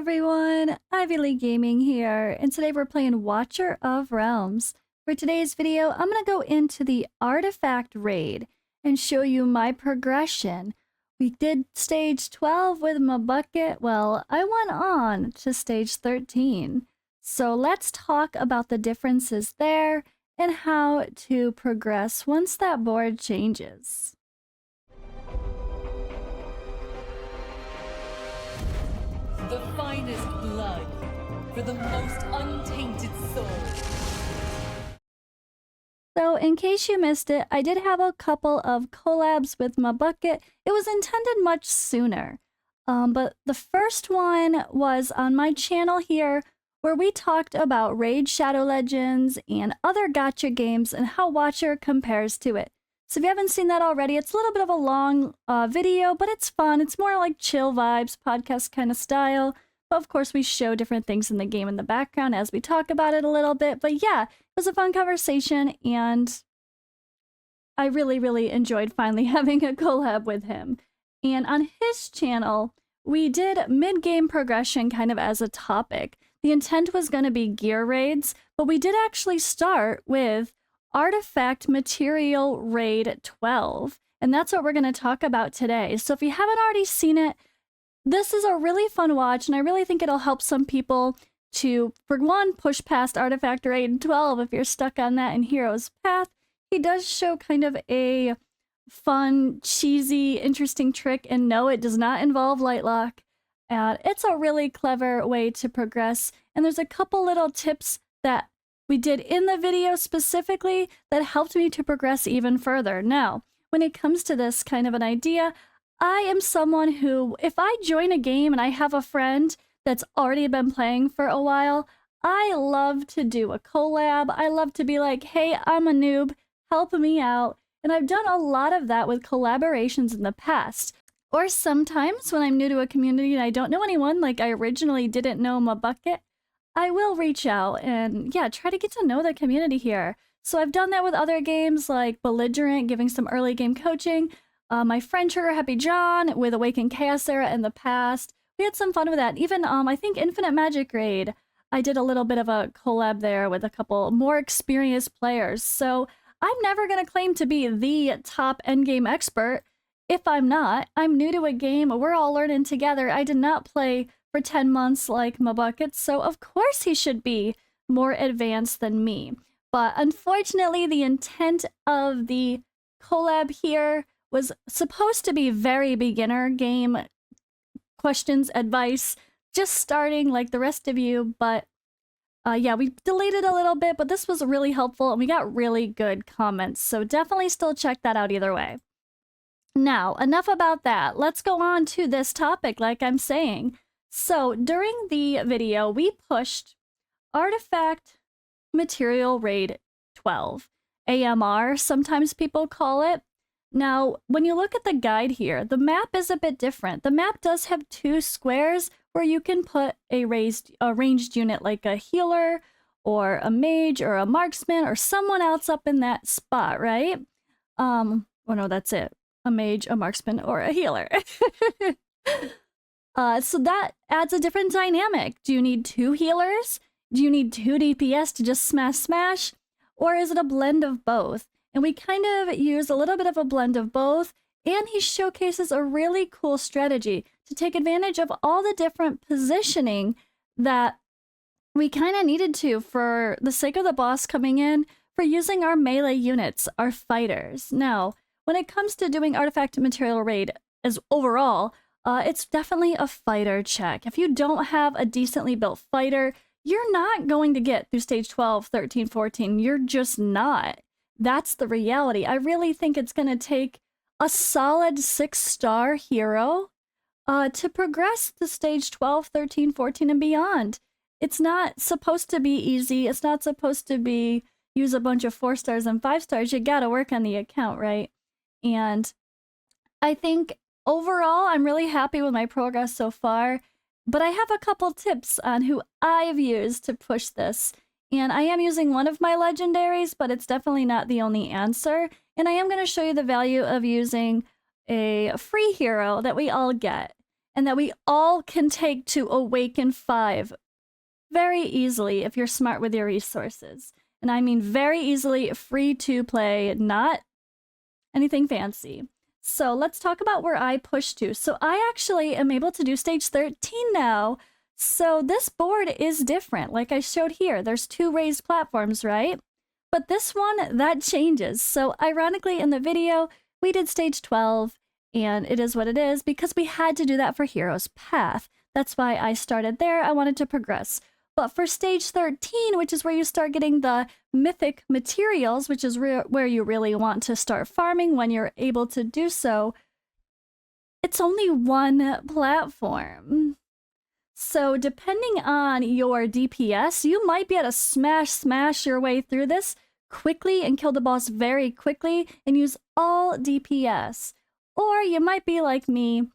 everyone, Ivy League Gaming here, and today we're playing Watcher of Realms. For today's video, I'm going to go into the Artifact Raid and show you my progression. We did stage 12 with my bucket. Well, I went on to stage 13. So let's talk about the differences there and how to progress once that board changes. The finest blood for the most untainted soul. So in case you missed it, I did have a couple of collabs with my bucket. It was intended much sooner. But the first one was on my channel here where we talked about Raid Shadow Legends and other gacha games and how Watcher compares to it. So if you haven't seen that already, it's a little bit of a long video, but it's fun. It's more like chill vibes, podcast kind of style. But of course, we show different things in the game in the background as we talk about it a little bit. But yeah, it was a fun conversation, and I really enjoyed finally having a collab with him. And on his channel, we did mid-game progression kind of as a topic. The intent was going to be gear raids, but we did actually start with Artifact Material Raid 12, and that's what we're going to talk about today. So if you haven't already seen it, this is a really fun watch, and I really think it'll help some people to, for one, push past Artifact Raid 12 if you're stuck on that in Hero's Path. He does show kind of a fun, cheesy, interesting trick, and no, it does not involve Lightlock. It's a really clever way to progress, and there's a couple little tips that we did in the video specifically that helped me to progress even further. Now, when it comes to this kind of an idea, I am someone who, if I join a game and I have a friend that's already been playing for a while, I love to do a collab. I love to be like, hey, I'm a noob, help me out. And I've done a lot of that with collaborations in the past. Or sometimes when I'm new to a community and I don't know anyone, like I originally didn't know my bucket, I will reach out and, yeah, try to get to know the community here. So I've done that with other games like Belligerent, giving some early game coaching. My friend Trigger Happy John with Awakened Chaos Era in the past. We had some fun with that. Even, I think Infinite Magic Raid, I did a little bit of a collab there with a couple more experienced players. So I'm never going to claim to be the top endgame expert. If I'm not, I'm new to a game. We're all learning together. I did not play for 10 months like my bucket, so of course he should be more advanced than me. But unfortunately, the intent of the collab here was supposed to be very beginner game questions, advice, just starting like the rest of you. But yeah, we delayed it a little bit, but this was really helpful and we got really good comments. So definitely still check that out either way. Now, enough about that. Let's go on to this topic, like I'm saying. So during the video, we pushed Artifact Material Raid 12. AMR, sometimes people call it. Now, when you look at the guide here, the map is a bit different. The map does have two squares where you can put a ranged unit like a healer or a mage or a marksman or someone else up in that spot, right? Oh no, that's it. A mage, a marksman, or a healer. So that adds a different dynamic. Do you need two healers? Do you need two DPS to just smash? Or is it a blend of both? And we kind of use a little bit of a blend of both, and he showcases a really cool strategy to take advantage of all the different positioning that we kind of needed to for the sake of the boss coming in, for using our melee units, our fighters. Now, when it comes to doing Artifact Material Raid as overall, it's definitely a fighter check. If you don't have a decently built fighter, you're not going to get through stage 12, 13, 14. You're just not. That's the reality. I really think it's going to take a solid 6-star hero to progress to stage 12, 13, 14, and beyond. It's not supposed to be easy. It's not supposed to be use a bunch of 4 stars and 5 stars. You got to work on the account, right? And I think overall, I'm really happy with my progress so far, but I have a couple tips on who I've used to push this. And I am using one of my legendaries, but it's definitely not the only answer. And I am going to show you the value of using a free hero that we all get. and that we all can take to Awaken 5 very easily if you're smart with your resources. And I mean very easily, free to play, not anything fancy. So let's talk about where I push to. So I actually am able to do stage 13 now. So this board is different. Like I showed here, there's 2 raised platforms, right? But this one, that changes. So ironically, in the video, we did stage 12, and it is what it is because we had to do that for Hero's Path. That's why I started there. I wanted to progress. But for stage 13, which is where you start getting the mythic materials, which is where you really want to start farming when you're able to do so, it's only 1 platform. So depending on your DPS, you might be able to smash your way through this quickly and kill the boss very quickly and use all DPS. Or you might be like me,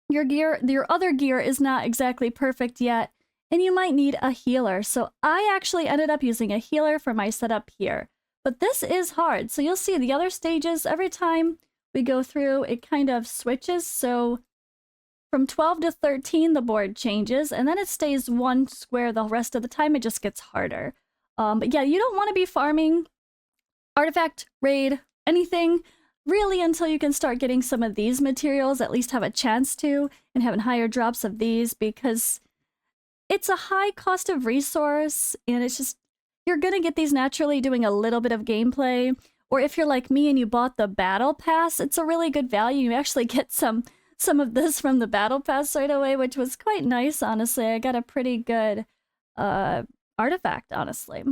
your other gear is not exactly perfect yet, and you might need a healer. So I actually ended up using a healer for my setup here. But this is hard. So you'll see the other stages, every time we go through, it kind of switches. So from 12 to 13, the board changes, and then it stays 1 square the rest of the time. It just gets harder. But yeah, you don't want to be farming artifact, raid, anything, really until you can start getting some of these materials, at least have a chance to, and having higher drops of these, because it's a high cost of resource, and it's just, you're gonna get these naturally doing a little bit of gameplay. Or if you're like me and you bought the battle pass, it's a really good value. You actually get some of this from the battle pass right away, which was quite nice, honestly. I got a pretty good artifact, honestly.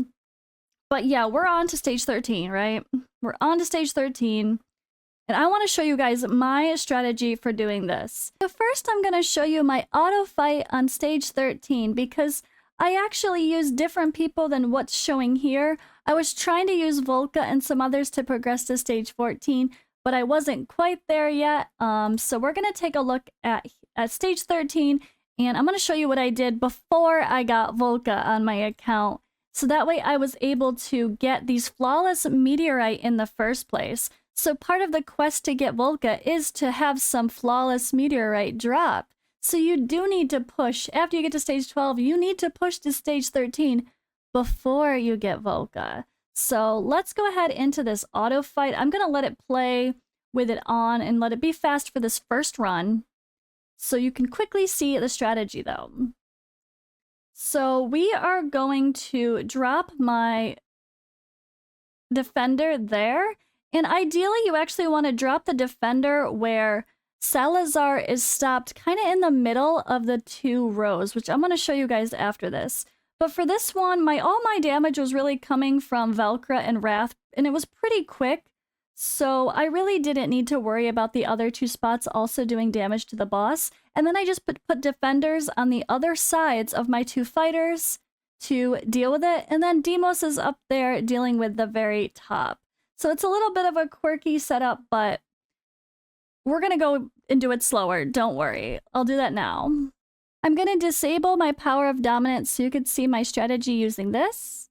But yeah, we're on to stage 13, right? We're on to stage 13. And I want to show you guys my strategy for doing this. So first, I'm going to show you my auto fight on stage 13 because I actually used different people than what's showing here. I was trying to use Volca and some others to progress to stage 14, but I wasn't quite there yet. So we're going to take a look at stage 13, and I'm going to show you what I did before I got Volca on my account. So that way I was able to get these flawless meteorite in the first place. So part of the quest to get Volca is to have some flawless meteorite drop. So you do need to push. After you get to stage 12, you need to push to stage 13 before you get Volca. So let's go ahead into this auto fight. I'm going to let it play with it on and let it be fast for this first run. So you can quickly see the strategy though. So we are going to drop my defender there. And ideally, you actually want to drop the defender where Salazar is stopped kind of in the middle of the 2 rows, which I'm going to show you guys after this. But for this one, all my damage was really coming from Velcro and Wrath, and it was pretty quick. So I really didn't need to worry about the other 2 spots also doing damage to the boss. And then I just put defenders on the other sides of my 2 fighters to deal with it. And then Deimos is up there dealing with the very top. So it's a little bit of a quirky setup, but we're going to go and do it slower. Don't worry. I'll do that now. I'm going to disable my Power of Dominance so you could see my strategy using this.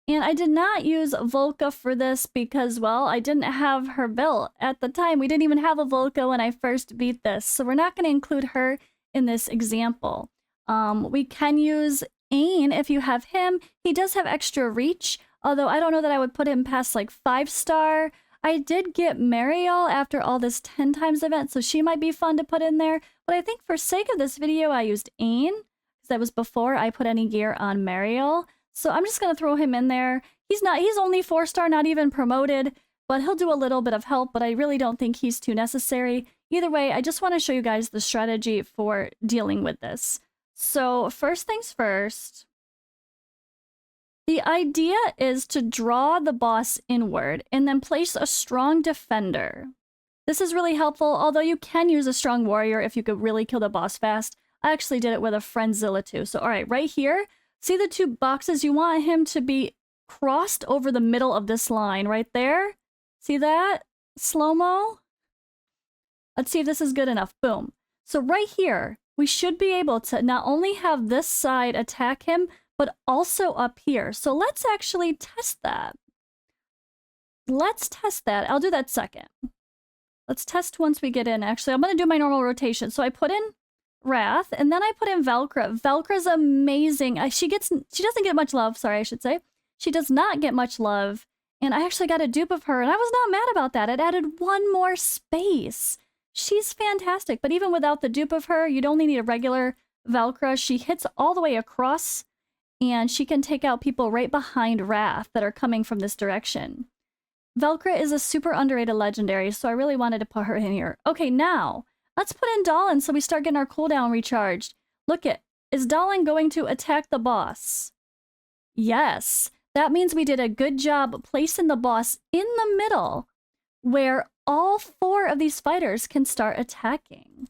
And I did not use Volca for this because, well, I didn't have her built at the time. We didn't even have a Volca when I first beat this. So we're not going to include her in this example. We can use Ain if you have him. He does have extra reach. Although I don't know that I would put him past like 5-star. I did get Mariel after all this 10 times event, so she might be fun to put in there. But I think for sake of this video, I used Ain, because that was before I put any gear on Mariel. So I'm just going to throw him in there. He's only 4-star, not even promoted, but he'll do a little bit of help, but I really don't think he's too necessary. Either way, I just want to show you guys the strategy for dealing with this. So first things first. The idea is to draw the boss inward and then place a strong defender. This is really helpful, although you can use a strong warrior if you could really kill the boss fast. I actually did it with a Frenzilla too. So alright, right here, see the 2 boxes? You want him to be crossed over the middle of this line right there. See that? Slow-mo? Let's see if this is good enough. Boom. So right here, we should be able to not only have this side attack him, but also up here. So let's actually test that. Let's test that. I'll do that second. Let's test once we get in. Actually, I'm going to do my normal rotation. So I put in Wrath, and then I put in Velcro. Velcro's amazing. She doesn't get much love, sorry, I should say. She does not get much love. And I actually got a dupe of her, and I was not mad about that. It added one more space. She's fantastic, but even without the dupe of her, you'd only need a regular Velcro. She hits all the way across, and she can take out people right behind Wrath that are coming from this direction. Velcro is a super underrated legendary, so I really wanted to put her in here. Okay, now, let's put in Dahlen so we start getting our cooldown recharged. Look it, is Dahlen going to attack the boss? Yes. That means we did a good job placing the boss in the middle where all 4 of these fighters can start attacking.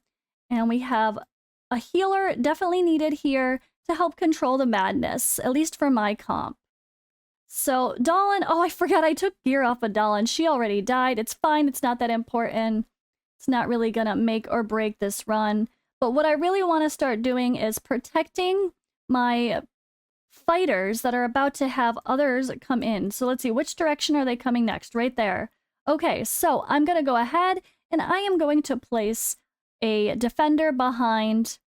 And we have a healer definitely needed here to help control the madness, at least for my comp. So Dahlen, oh, I forgot I took gear off of Dahlen. She already died. It's fine. It's not that important. It's not really going to make or break this run. But what I really want to start doing is protecting my fighters that are about to have others come in. So let's see, which direction are they coming next? Right there. Okay, so I'm going to go ahead and I am going to place a defender behind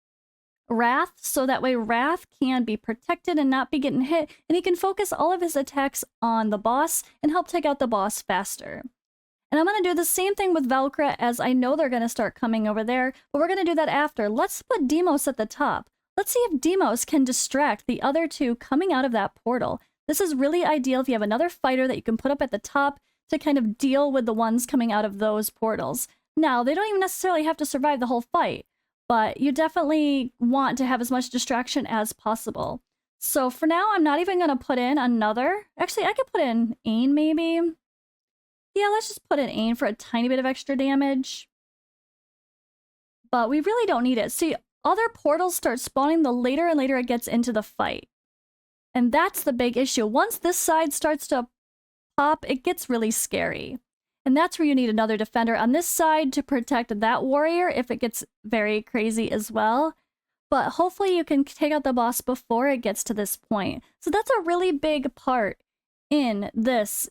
Wrath, so that way Wrath can be protected and not be getting hit, and he can focus all of his attacks on the boss and help take out the boss faster. And I'm going to do the same thing with Velcro, as I know they're going to start coming over there, but we're going to do that after. Let's put Deimos at the top. Let's see if Deimos can distract the other 2 coming out of that portal. This is really ideal if you have another fighter that you can put up at the top to kind of deal with the ones coming out of those portals. Now, they don't even necessarily have to survive the whole fight, but you definitely want to have as much distraction as possible. So for now, I'm not even going to put in another. Actually, I could put in Ain maybe. Yeah, let's just put in Ain for a tiny bit of extra damage. But we really don't need it. See, other portals start spawning the later and later it gets into the fight. And that's the big issue. Once this side starts to pop, it gets really scary. And that's where you need another defender on this side to protect that warrior if it gets very crazy as well. But hopefully you can take out the boss before it gets to this point. So that's a really big part in this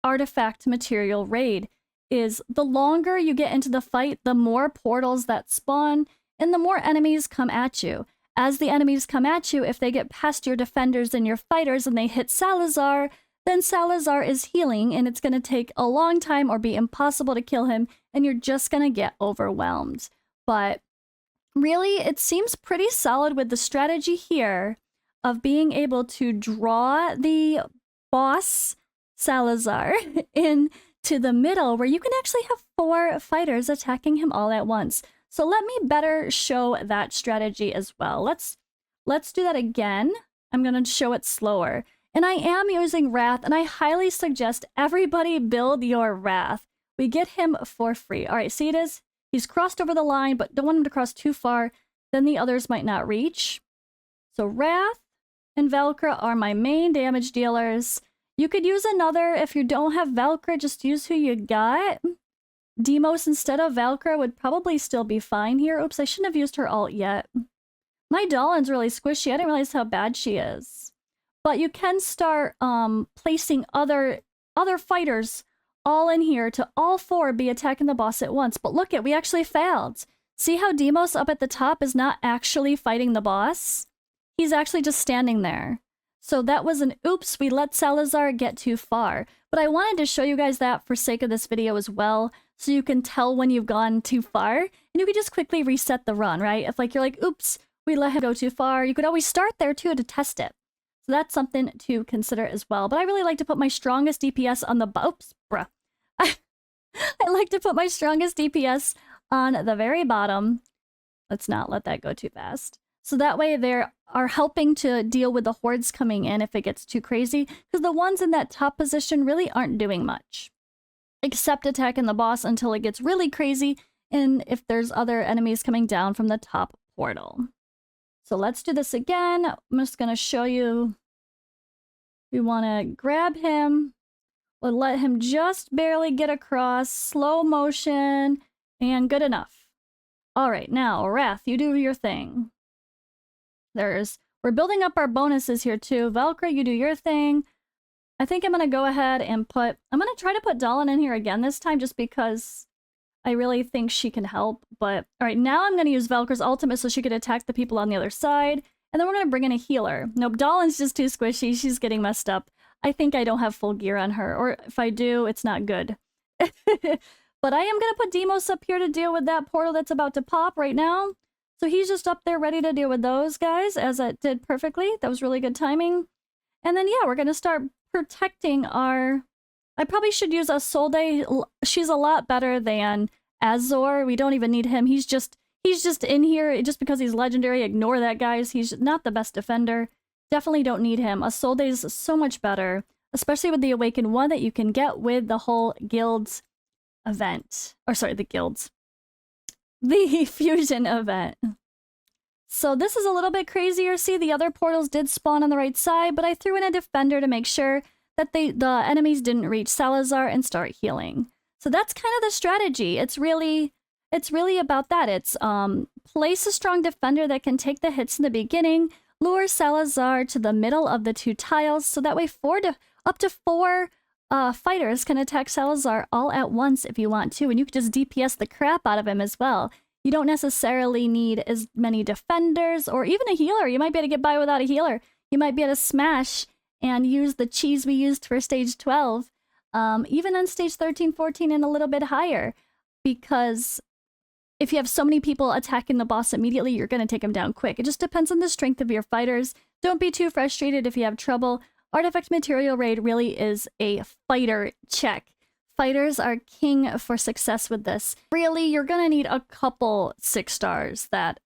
artifact material raid, is the longer you get into the fight, the more portals that spawn and the more enemies come at you. As the enemies come at you, if they get past your defenders and your fighters and they hit Salazar, then Salazar is healing and it's going to take a long time or be impossible to kill him, and you're just going to get overwhelmed. But really, it seems pretty solid with the strategy here of being able to draw the boss Salazar into the middle where you can actually have 4 fighters attacking him all at once. So let me better show that strategy as well. Let's do that again. I'm going to show it slower. And I am using Wrath, and I highly suggest everybody build your Wrath. We get him for free. All right, see it is? He's crossed over the line, but don't want him to cross too far. Then the others might not reach. So Wrath and Velcro are my main damage dealers. You could use another. If you don't have Velcro, just use who you got. Deimos instead of Velcro would probably still be fine here. Oops, I shouldn't have used her ult yet. My Dahlen's really squishy. I didn't realize how bad she is. But you can start placing other fighters all in here to all 4 be attacking the boss at once. But look it, we actually failed. See how Deimos up at the top is not actually fighting the boss? He's actually just standing there. So that was an oops, we let Salazar get too far. But I wanted to show you guys that for sake of this video as well, so you can tell when you've gone too far. And you can just quickly reset the run, right? If like you're like, oops, we let him go too far, you could always start there too to test it. So that's something to consider as well. But I really like to put my strongest DPS on the... Oops, bruh. I like to put my strongest DPS on the very bottom. Let's not let that go too fast. So that way they are helping to deal with the hordes coming in if it gets too crazy. Because the ones in that top position really aren't doing much. Except attacking the boss until it gets really crazy. And if there's other enemies coming down from the top portal. So let's do this again. I'm just going to show you. We want to grab him. We'll let him just barely get across. Slow motion. And good enough. Alright, now, Wrath, you do your thing. We're building up our bonuses here too. Velcro, you do your thing. I think I'm going to go ahead and I'm going to try to put Dahlen in here again this time just because I really think she can help. But all right, now I'm going to use Valkyr's ultimate so she could attack the people on the other side. And then we're going to bring in a healer. Nope, Dahlon's just too squishy. She's getting messed up. I think I don't have full gear on her. Or if I do, it's not good. But I am going to put Demos up here to deal with that portal that's about to pop right now. So he's just up there ready to deal with those guys, as it did perfectly. That was really good timing. And then, yeah, we're going to start protecting our... I probably should use Isolde. She's a lot better than Azor. We don't even need him. He's just in here just because he's legendary. Ignore that, guys. He's not the best defender. Definitely don't need him. Isolde is so much better, especially with the Awakened One that you can get with the whole guilds event. Or sorry, the guilds. The fusion event. So this is a little bit crazier. See, the other portals did spawn on the right side, but I threw in a defender to make sure that the enemies didn't reach Salazar and start healing. So that's kind of the strategy. It's really about that. It's place a strong defender that can take the hits in the beginning, lure Salazar to the middle of the two tiles, so that way up to four fighters can attack Salazar all at once if you want to, and you can just DPS the crap out of him as well. You don't necessarily need as many defenders or even a healer. You might be able to get by without a healer. You might be able to smash and use the cheese we used for stage 12, even on stage 13, 14, and a little bit higher. Because if you have so many people attacking the boss immediately, you're going to take him down quick. It just depends on the strength of your fighters. Don't be too frustrated if you have trouble. Artifact Material Raid really is a fighter check. Fighters are king for success with this. Really, you're going to need a couple 6 stars that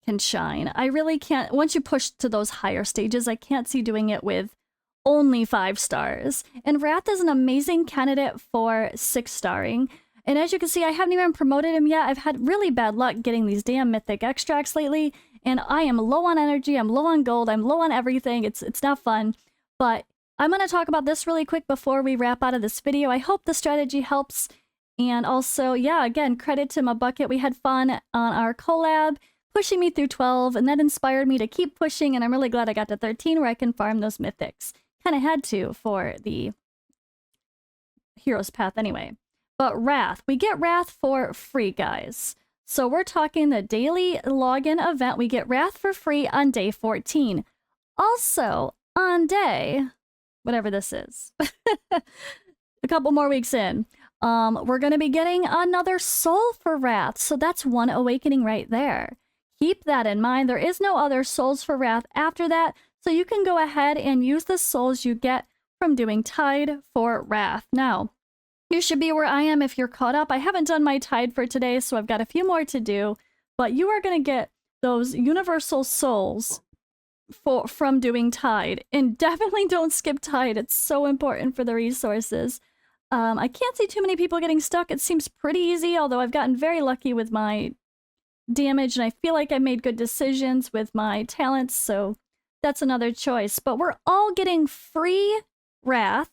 can shine. I really can't, once you push to those higher stages, I can't see doing it with only 5 stars. And Wrath is an amazing candidate for 6-starring. And as you can see, I haven't even promoted him yet. I've had really bad luck getting these damn mythic extracts lately, and I am low on energy, I'm low on gold, I'm low on everything. It's not fun. But I'm going to talk about this really quick before we wrap out of this video. I hope the strategy helps. And also, yeah, again, credit to Mabucket. We had fun on our collab, pushing me through 12, and that inspired me to keep pushing, and I'm really glad I got to 13 where I can farm those mythics. Kind of had to for the Hero's Path anyway. But Wrath, we get Wrath for free, guys. So we're talking the daily login event. We get Wrath for free on day 14. Also, on day, whatever this is, a couple more weeks in, we're going to be getting another soul for Wrath. So that's 1 awakening right there. Keep that in mind. There is no other souls for Wrath after that. So you can go ahead and use the souls you get from doing Tide for Wrath. Now, you should be where I am if you're caught up. I haven't done my Tide for today, so I've got a few more to do. But you are going to get those universal souls from doing Tide. And definitely don't skip Tide. It's so important for the resources. I can't see too many people getting stuck. It seems pretty easy, although I've gotten very lucky with my damage, and I feel like I made good decisions with my talents, so that's another choice. But we're all getting free Wrath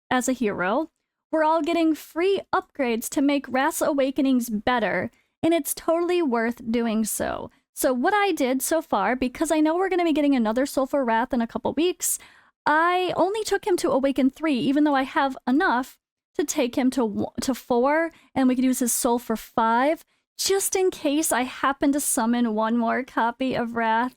as a hero. We're all getting free upgrades to make Wrath's Awakenings better, and it's totally worth doing so. So what I did so far, because I know we're going to be getting another Soul for Wrath in a couple weeks, I only took him to Awaken 3, even though I have enough to take him to 4, and we could use his Soul for 5, just in case I happen to summon one more copy of Wrath.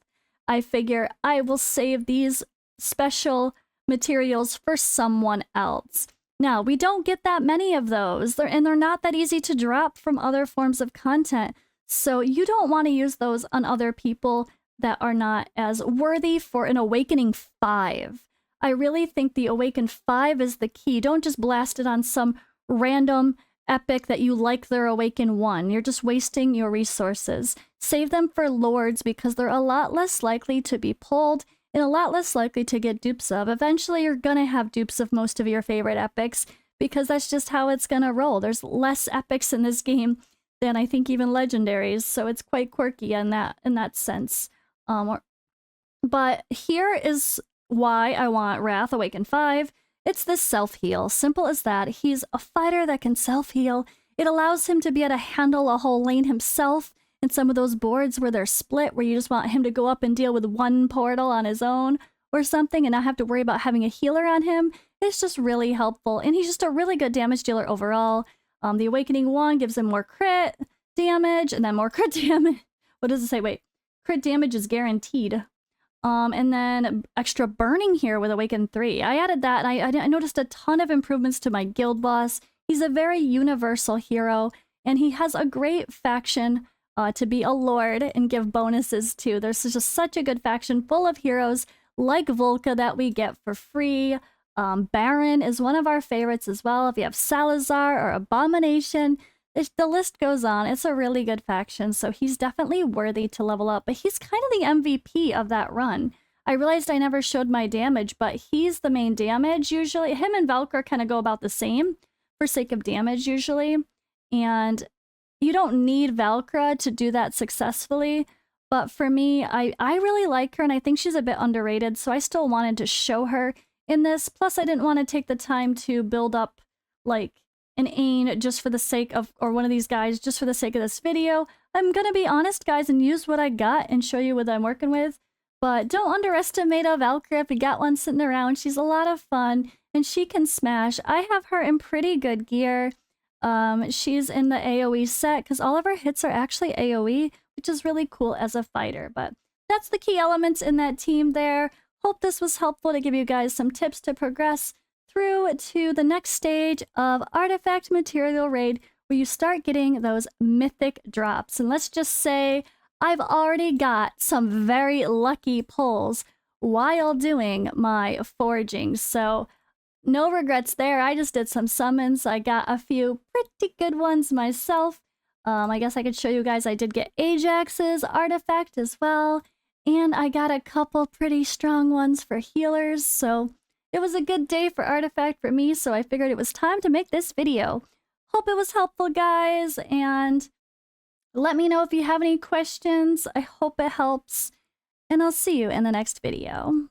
I figure I will save these special materials for someone else. Now, we don't get that many of those, and they're not that easy to drop from other forms of content, so you don't want to use those on other people that are not as worthy for an Awakening 5. I really think the Awaken 5 is the key. Don't just blast it on some random epic that you like their Awaken 1. You're just wasting your resources. Save them for Lords because they're a lot less likely to be pulled and a lot less likely to get dupes of. Eventually, you're going to have dupes of most of your favorite epics because that's just how it's going to roll. There's less epics in this game than I think even legendaries, so it's quite quirky in that sense. But here is why I want Wrath Awaken 5. It's the self-heal. Simple as that. He's a fighter that can self-heal. It allows him to be able to handle a whole lane himself in some of those boards where they're split, where you just want him to go up and deal with one portal on his own or something and not have to worry about having a healer on him. It's just really helpful. And he's just a really good damage dealer overall. The Awakening 1 gives him more crit damage, and then more crit damage. What does it say? Wait, crit damage is guaranteed. And then extra burning here with Awaken 3. I added that, and I noticed a ton of improvements to my guild boss. He's a very universal hero, and he has a great faction to be a lord and give bonuses to. There's just such a good faction full of heroes like Volca that we get for free. Baron is one of our favorites as well. If you have Salazar or Abomination, the list goes on. It's a really good faction, so he's definitely worthy to level up. But he's kind of the MVP of that run. I realized I never showed my damage, but he's the main damage usually. Him and Valkyr kind of go about the same for sake of damage usually. And you don't need Valkyra to do that successfully. But for me, I really like her, and I think she's a bit underrated, so I still wanted to show her in this. Plus, I didn't want to take the time to build up, like, an Ain just for the sake of, or one of these guys just for the sake of this video. I'm gonna be honest, guys, and use what I got and show you what I'm working with. But don't underestimate a Valkyrie if you got one sitting around. She's a lot of fun, and she can smash. I have her in pretty good gear. She's in the AoE set, because all of her hits are actually AoE, which is really cool as a fighter. But that's the key elements in that team there. Hope this was helpful to give you guys some tips to progress through to the next stage of Artifact Material Raid, where you start getting those mythic drops. And let's just say I've already got some very lucky pulls while doing my forging, so no regrets there. I just did some summons. I got a few pretty good ones myself. I guess I could show you guys I did get Ajax's artifact as well, and I got a couple pretty strong ones for healers, so it was a good day for Artifact for me, so I figured it was time to make this video. Hope it was helpful, guys, and let me know if you have any questions. I hope it helps, and I'll see you in the next video.